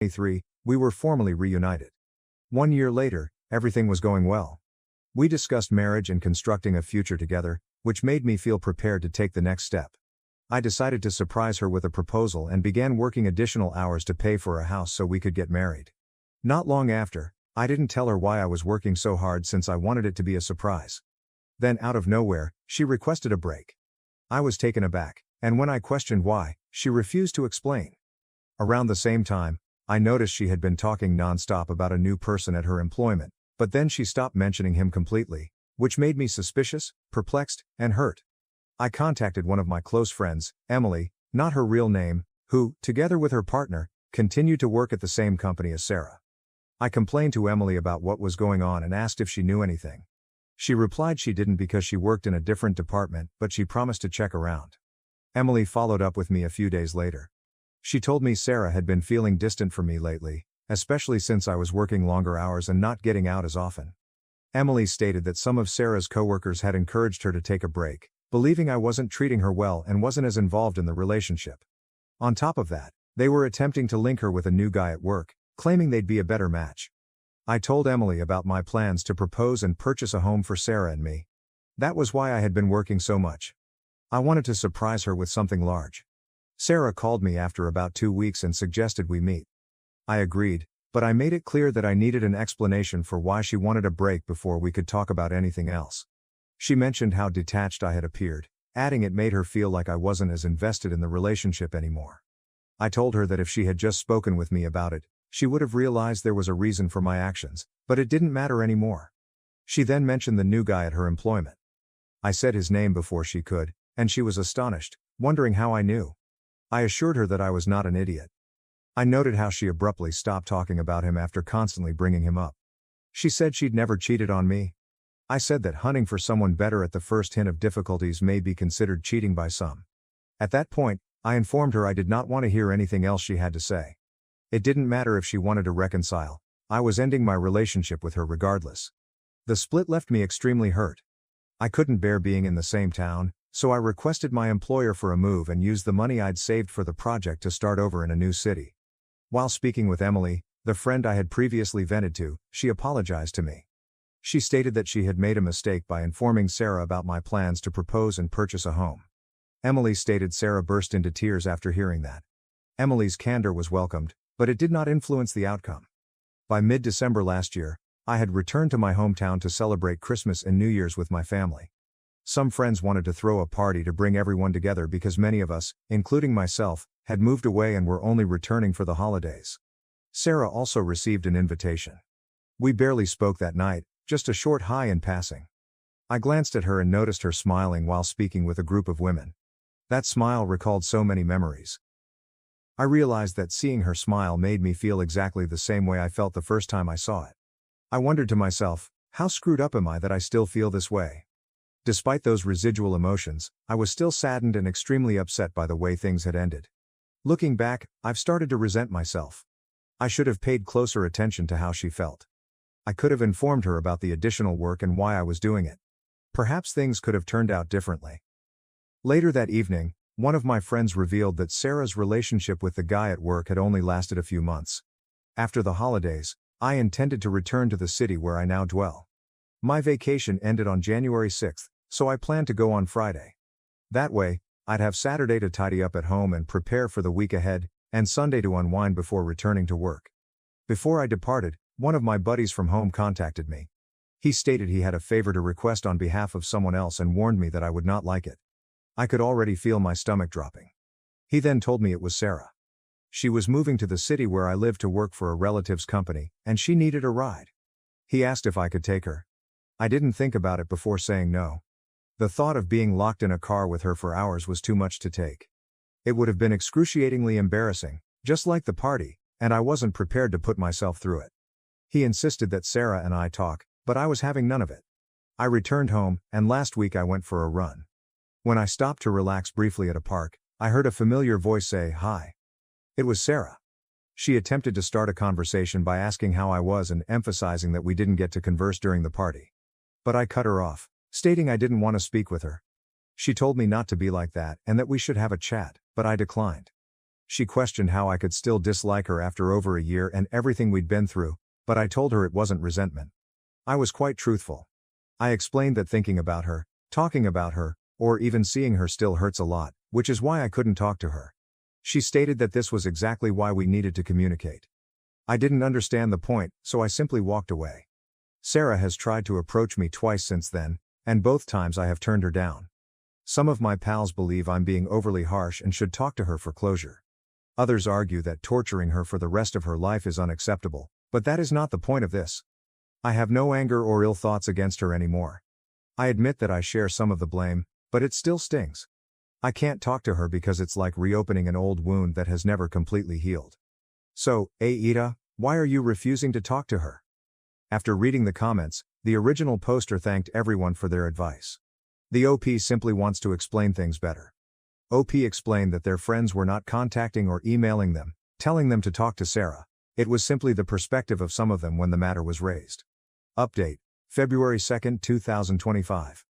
2023, we were formally reunited. 1 year later, everything was going well. We discussed marriage and constructing a future together, which made me feel prepared to take the next step. I decided to surprise her with a proposal and began working additional hours to pay for a house so we could get married. Not long after, I didn't tell her why I was working so hard since I wanted it to be a surprise. Then out of nowhere, she requested a break. I was taken aback, and when I questioned why, she refused to explain. Around the same time, I noticed she had been talking nonstop about a new person at her employment, but then she stopped mentioning him completely, which made me suspicious, perplexed, and hurt. I contacted one of my close friends, Emily, not her real name, who, together with her partner, continued to work at the same company as Sarah. I complained to Emily about what was going on and asked if she knew anything. She replied she didn't because she worked in a different department, but she promised to check around. Emily followed up with me a few days later. She told me Sarah had been feeling distant from me lately, especially since I was working longer hours and not getting out as often. Emily stated that some of Sarah's coworkers had encouraged her to take a break, believing I wasn't treating her well and wasn't as involved in the relationship. On top of that, they were attempting to link her with a new guy at work, claiming they'd be a better match. I told Emily about my plans to propose and purchase a home for Sarah and me. That was why I had been working so much. I wanted to surprise her with something large. Sarah called me after about 2 weeks and suggested we meet. I agreed, but I made it clear that I needed an explanation for why she wanted a break before we could talk about anything else. She mentioned how detached I had appeared, adding it made her feel like I wasn't as invested in the relationship anymore. I told her that if she had just spoken with me about it, she would have realized there was a reason for my actions, but it didn't matter anymore. She then mentioned the new guy at her employment. I said his name before she could, and she was astonished, wondering how I knew. I assured her that I was not an idiot. I noted how she abruptly stopped talking about him after constantly bringing him up. She said she'd never cheated on me. I said that hunting for someone better at the first hint of difficulties may be considered cheating by some. At that point, I informed her I did not want to hear anything else she had to say. It didn't matter if she wanted to reconcile, I was ending my relationship with her regardless. The split left me extremely hurt. I couldn't bear being in the same town, so I requested my employer for a move and used the money I'd saved for the project to start over in a new city. While speaking with Emily, the friend I had previously vented to, she apologized to me. She stated that she had made a mistake by informing Sarah about my plans to propose and purchase a home. Emily stated Sarah burst into tears after hearing that. Emily's candor was welcomed, but it did not influence the outcome. By mid-December last year, I had returned to my hometown to celebrate Christmas and New Year's with my family. Some friends wanted to throw a party to bring everyone together because many of us, including myself, had moved away and were only returning for the holidays. Sarah also received an invitation. We barely spoke that night, just a short hi in passing. I glanced at her and noticed her smiling while speaking with a group of women. That smile recalled so many memories. I realized that seeing her smile made me feel exactly the same way I felt the first time I saw it. I wondered to myself, how screwed up am I that I still feel this way? Despite those residual emotions, I was still saddened and extremely upset by the way things had ended. Looking back, I've started to resent myself. I should have paid closer attention to how she felt. I could have informed her about the additional work and why I was doing it. Perhaps things could have turned out differently. Later that evening, one of my friends revealed that Sarah's relationship with the guy at work had only lasted a few months. After the holidays, I intended to return to the city where I now dwell. My vacation ended on January 6th, so I planned to go on Friday. That way, I'd have Saturday to tidy up at home and prepare for the week ahead, and Sunday to unwind before returning to work. Before I departed, one of my buddies from home contacted me. He stated he had a favor to request on behalf of someone else and warned me that I would not like it. I could already feel my stomach dropping. He then told me it was Sarah. She was moving to the city where I live to work for a relative's company, and she needed a ride. He asked if I could take her. I didn't think about it before saying no. The thought of being locked in a car with her for hours was too much to take. It would have been excruciatingly embarrassing, just like the party, and I wasn't prepared to put myself through it. He insisted that Sarah and I talk, but I was having none of it. I returned home, and last week I went for a run. When I stopped to relax briefly at a park, I heard a familiar voice say, "Hi." It was Sarah. She attempted to start a conversation by asking how I was and emphasizing that we didn't get to converse during the party. But I cut her off, stating I didn't want to speak with her. She told me not to be like that and that we should have a chat, but I declined. She questioned how I could still dislike her after over a year and everything we'd been through, but I told her it wasn't resentment. I was quite truthful. I explained that thinking about her, talking about her, or even seeing her still hurts a lot, which is why I couldn't talk to her. She stated that this was exactly why we needed to communicate. I didn't understand the point, so I simply walked away. Sarah has tried to approach me twice since then, and both times I have turned her down. Some of my pals believe I'm being overly harsh and should talk to her for closure. Others argue that torturing her for the rest of her life is unacceptable, but that is not the point of this. I have no anger or ill thoughts against her anymore. I admit that I share some of the blame, but it still stings. I can't talk to her because it's like reopening an old wound that has never completely healed. So, Aida, why are you refusing to talk to her? After reading the comments, the original poster thanked everyone for their advice. The OP simply wants to explain things better. OP explained that their friends were not contacting or emailing them, telling them to talk to Sarah. It was simply the perspective of some of them when the matter was raised. Update, February 2, 2025.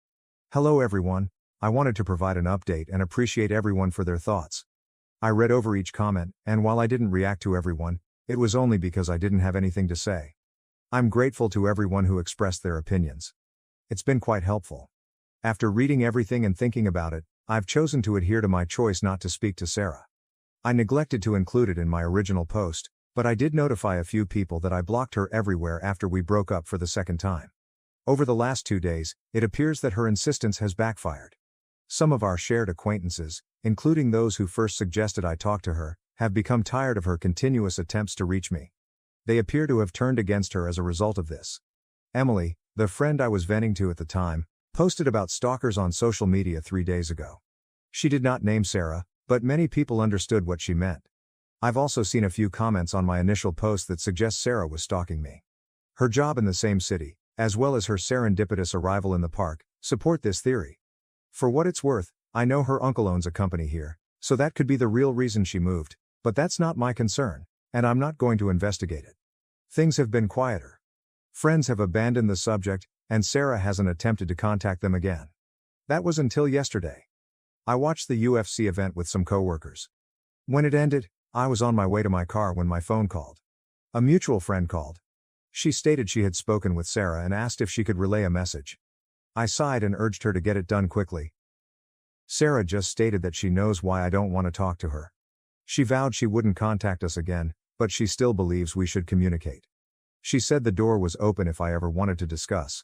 Hello everyone, I wanted to provide an update and appreciate everyone for their thoughts. I read over each comment, and while I didn't react to everyone, it was only because I didn't have anything to say. I'm grateful to everyone who expressed their opinions. It's been quite helpful. After reading everything and thinking about it, I've chosen to adhere to my choice not to speak to Sarah. I neglected to include it in my original post, but I did notify a few people that I blocked her everywhere after we broke up for the second time. Over the last 2 days, it appears that her insistence has backfired. Some of our shared acquaintances, including those who first suggested I talk to her, have become tired of her continuous attempts to reach me. They appear to have turned against her as a result of this. Emily, the friend I was venting to at the time, posted about stalkers on social media 3 days ago. She did not name Sarah, but many people understood what she meant. I've also seen a few comments on my initial post that suggest Sarah was stalking me. Her job in the same city, as well as her serendipitous arrival in the park, support this theory. For what it's worth, I know her uncle owns a company here, so that could be the real reason she moved, but that's not my concern, and I'm not going to investigate it. Things have been quieter. Friends have abandoned the subject, and Sarah hasn't attempted to contact them again. That was until yesterday. I watched the UFC event with some coworkers. When it ended, I was on my way to my car when my phone called. A mutual friend called. She stated she had spoken with Sarah and asked if she could relay a message. I sighed and urged her to get it done quickly. Sarah just stated that she knows why I don't want to talk to her. She vowed she wouldn't contact us again, but she still believes we should communicate. She said the door was open if I ever wanted to discuss.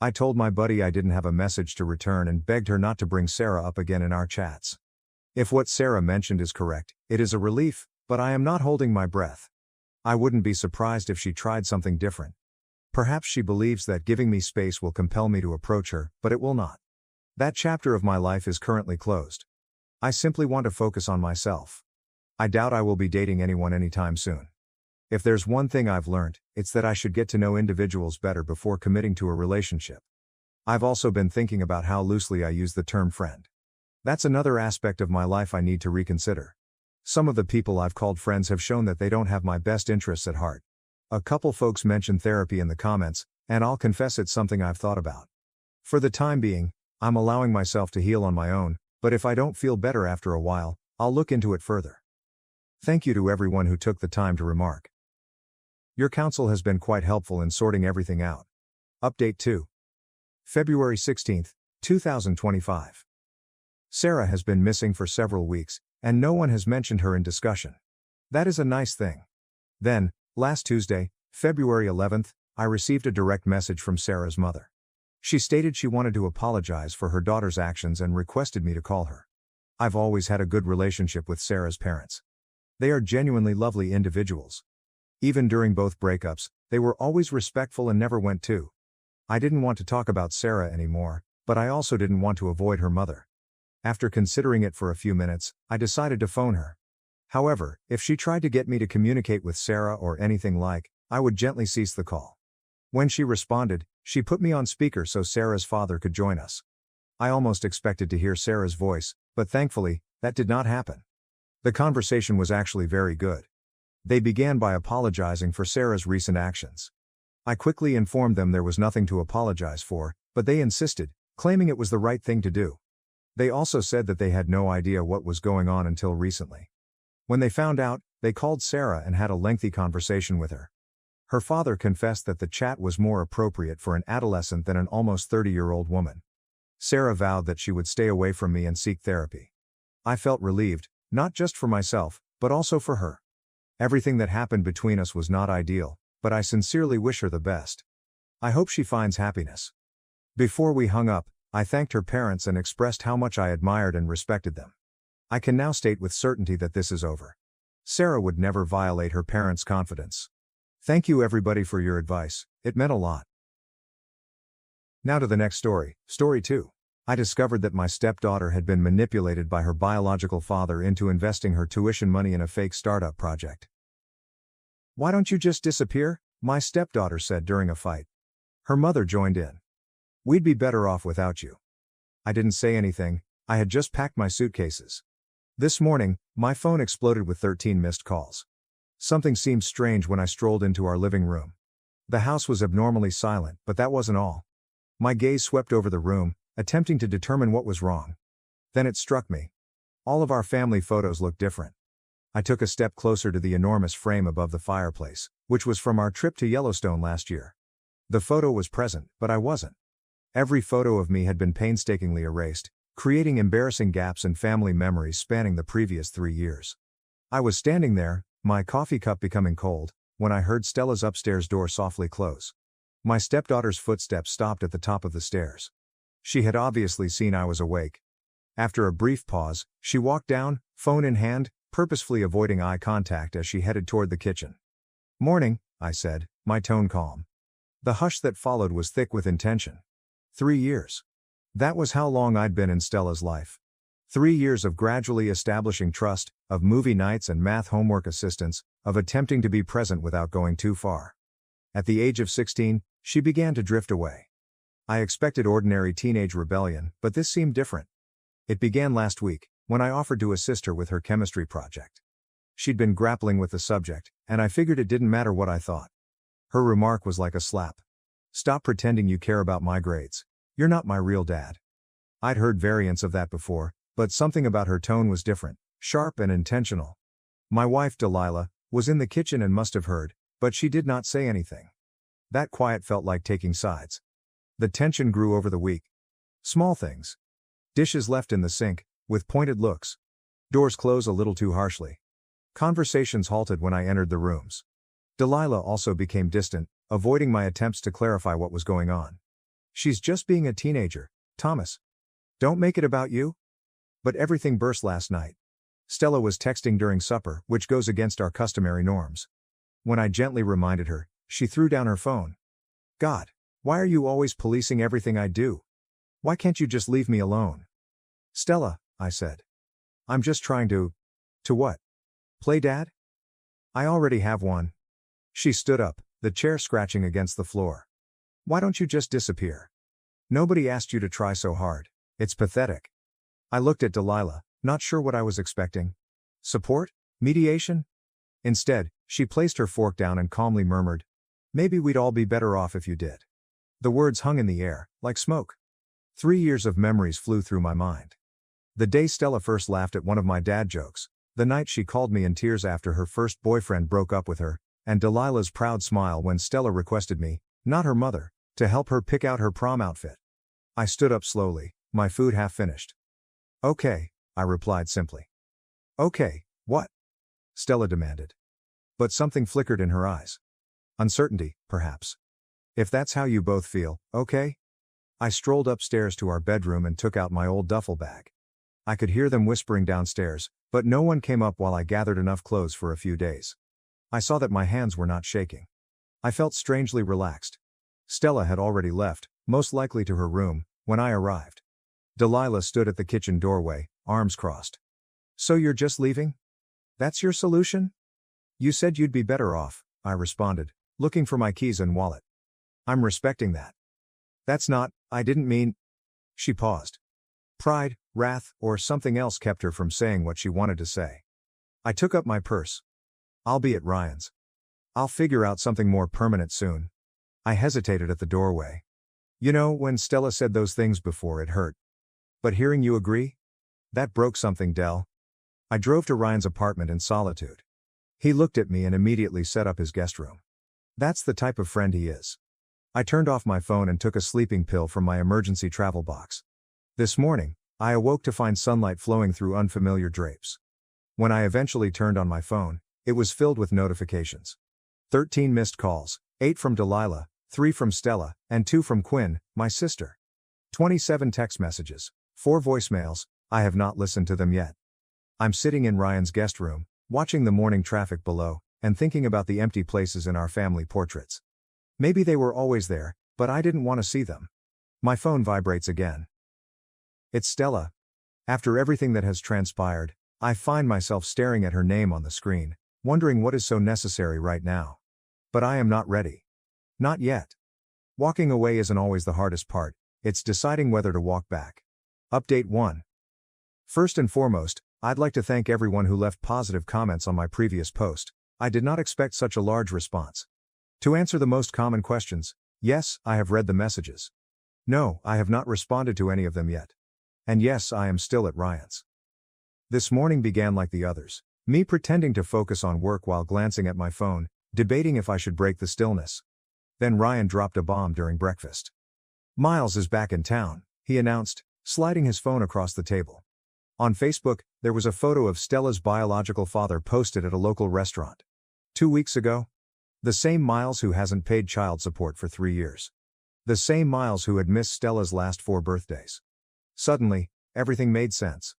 I told my buddy I didn't have a message to return and begged her not to bring Sarah up again in our chats. If what Sarah mentioned is correct, it is a relief, but I am not holding my breath. I wouldn't be surprised if she tried something different. Perhaps she believes that giving me space will compel me to approach her, but it will not. That chapter of my life is currently closed. I simply want to focus on myself. I doubt I will be dating anyone anytime soon. If there's one thing I've learned, it's that I should get to know individuals better before committing to a relationship. I've also been thinking about how loosely I use the term friend. That's another aspect of my life I need to reconsider. Some of the people I've called friends have shown that they don't have my best interests at heart. A couple folks mentioned therapy in the comments, and I'll confess it's something I've thought about. For the time being, I'm allowing myself to heal on my own, but if I don't feel better after a while, I'll look into it further. Thank you to everyone who took the time to remark. Your counsel has been quite helpful in sorting everything out. Update 2. February 16, 2025. Sarah has been missing for several weeks, and no one has mentioned her in discussion. That is a nice thing. Then, last Tuesday, February 11th, I received a direct message from Sarah's mother. She stated she wanted to apologize for her daughter's actions and requested me to call her. I've always had a good relationship with Sarah's parents. They are genuinely lovely individuals. Even during both breakups, they were always respectful and never went too. I didn't want to talk about Sarah anymore, but I also didn't want to avoid her mother. After considering it for a few minutes, I decided to phone her. However, if she tried to get me to communicate with Sarah or anything like, I would gently cease the call. When she responded, she put me on speaker so Sarah's father could join us. I almost expected to hear Sarah's voice, but thankfully, that did not happen. The conversation was actually very good. They began by apologizing for Sarah's recent actions. I quickly informed them there was nothing to apologize for, but they insisted, claiming it was the right thing to do. They also said that they had no idea what was going on until recently. When they found out, they called Sarah and had a lengthy conversation with her. Her father confessed that the chat was more appropriate for an adolescent than an almost 30-year-old woman. Sarah vowed that she would stay away from me and seek therapy. I felt relieved, not just for myself, but also for her. Everything that happened between us was not ideal, but I sincerely wish her the best. I hope she finds happiness. Before we hung up, I thanked her parents and expressed how much I admired and respected them. I can now state with certainty that this is over. Sarah would never violate her parents' confidence. Thank you everybody for your advice, it meant a lot. Now to the next story, story 2. I discovered that my stepdaughter had been manipulated by her biological father into investing her tuition money in a fake startup project. "Why don't you just disappear?" my stepdaughter said during a fight. Her mother joined in. "We'd be better off without you." I didn't say anything, I had just packed my suitcases. This morning, my phone exploded with 13 missed calls. Something seemed strange when I strolled into our living room. The house was abnormally silent, but that wasn't all. My gaze swept over the room, attempting to determine what was wrong. Then it struck me. All of our family photos looked different. I took a step closer to the enormous frame above the fireplace, which was from our trip to Yellowstone last year. The photo was present, but I wasn't. Every photo of me had been painstakingly erased, creating embarrassing gaps in family memories spanning the previous 3 years. I was standing there, my coffee cup becoming cold, when I heard Stella's upstairs door softly close. My stepdaughter's footsteps stopped at the top of the stairs. She had obviously seen I was awake. After a brief pause, she walked down, phone in hand, purposefully avoiding eye contact as she headed toward the kitchen. "Morning," I said, my tone calm. The hush that followed was thick with intention. 3 years. That was how long I'd been in Stella's life. 3 years of gradually establishing trust, of movie nights and math homework assistance, of attempting to be present without going too far. At the age of 16, she began to drift away. I expected ordinary teenage rebellion, but this seemed different. It began last week, when I offered to assist her with her chemistry project. She'd been grappling with the subject, and I figured it didn't matter what I thought. Her remark was like a slap. "Stop pretending you care about my grades. You're not my real dad." I'd heard variants of that before, but something about her tone was different, sharp and intentional. My wife, Delilah, was in the kitchen and must have heard, but she did not say anything. That quiet felt like taking sides. The tension grew over the week. Small things. Dishes left in the sink, with pointed looks. Doors close a little too harshly. Conversations halted when I entered the rooms. Delilah also became distant, avoiding my attempts to clarify what was going on. "She's just being a teenager, Thomas. Don't make it about you." But everything burst last night. Stella was texting during supper, which goes against our customary norms. When I gently reminded her, she threw down her phone. "God, why are you always policing everything I do? Why can't you just leave me alone?" "Stella," I said. "I'm just trying to..." "To what? Play dad?" "I already have one." She stood up, the chair scratching against the floor. "Why don't you just disappear? Nobody asked you to try so hard. It's pathetic." I looked at Delilah, not sure what I was expecting. Support? Mediation? Instead, she placed her fork down and calmly murmured, "Maybe we'd all be better off if you did." The words hung in the air, like smoke. 3 years of memories flew through my mind. The day Stella first laughed at one of my dad jokes, the night she called me in tears after her first boyfriend broke up with her, and Delilah's proud smile when Stella requested me, not her mother, to help her pick out her prom outfit. I stood up slowly, my food half finished. "Okay," I replied simply. "Okay, what?" Stella demanded. But something flickered in her eyes. Uncertainty, perhaps. "If that's how you both feel, okay?" I strolled upstairs to our bedroom and took out my old duffel bag. I could hear them whispering downstairs, but no one came up while I gathered enough clothes for a few days. I saw that my hands were not shaking. I felt strangely relaxed. Stella had already left, most likely to her room, when I arrived. Delilah stood at the kitchen doorway, arms crossed. "So you're just leaving? That's your solution?" "You said you'd be better off," I responded, looking for my keys and wallet. "I'm respecting that." "That's not, I didn't mean..." She paused. Pride, wrath, or something else kept her from saying what she wanted to say. I took up my purse. "I'll be at Ryan's. I'll figure out something more permanent soon." I hesitated at the doorway. "You know, when Stella said those things before, it hurt. But hearing you agree? That broke something, Del." I drove to Ryan's apartment in solitude. He looked at me and immediately set up his guest room. That's the type of friend he is. I turned off my phone and took a sleeping pill from my emergency travel box. This morning, I awoke to find sunlight flowing through unfamiliar drapes. When I eventually turned on my phone, it was filled with notifications. 13 missed calls, 8 from Delilah, 3 from Stella, and 2 from Quinn, my sister. 27 text messages, 4 voicemails, I have not listened to them yet. I'm sitting in Ryan's guest room, watching the morning traffic below, and thinking about the empty places in our family portraits. Maybe they were always there, but I didn't want to see them. My phone vibrates again. It's Stella. After everything that has transpired, I find myself staring at her name on the screen, wondering what is so necessary right now. But I am not ready. Not yet. Walking away isn't always the hardest part, it's deciding whether to walk back. Update 1. First and foremost, I'd like to thank everyone who left positive comments on my previous post. I did not expect such a large response. To answer the most common questions, yes, I have read the messages. No, I have not responded to any of them yet. And yes, I am still at Ryan's. This morning began like the others, me pretending to focus on work while glancing at my phone, debating if I should break the stillness. Then Ryan dropped a bomb during breakfast. Miles is back in town, he announced, sliding his phone across the table. On Facebook, there was a photo of Stella's biological father posted at a local restaurant. 2 weeks ago? The same Miles who hasn't paid child support for 3 years. The same Miles who had missed Stella's last 4 birthdays. Suddenly, everything made sense.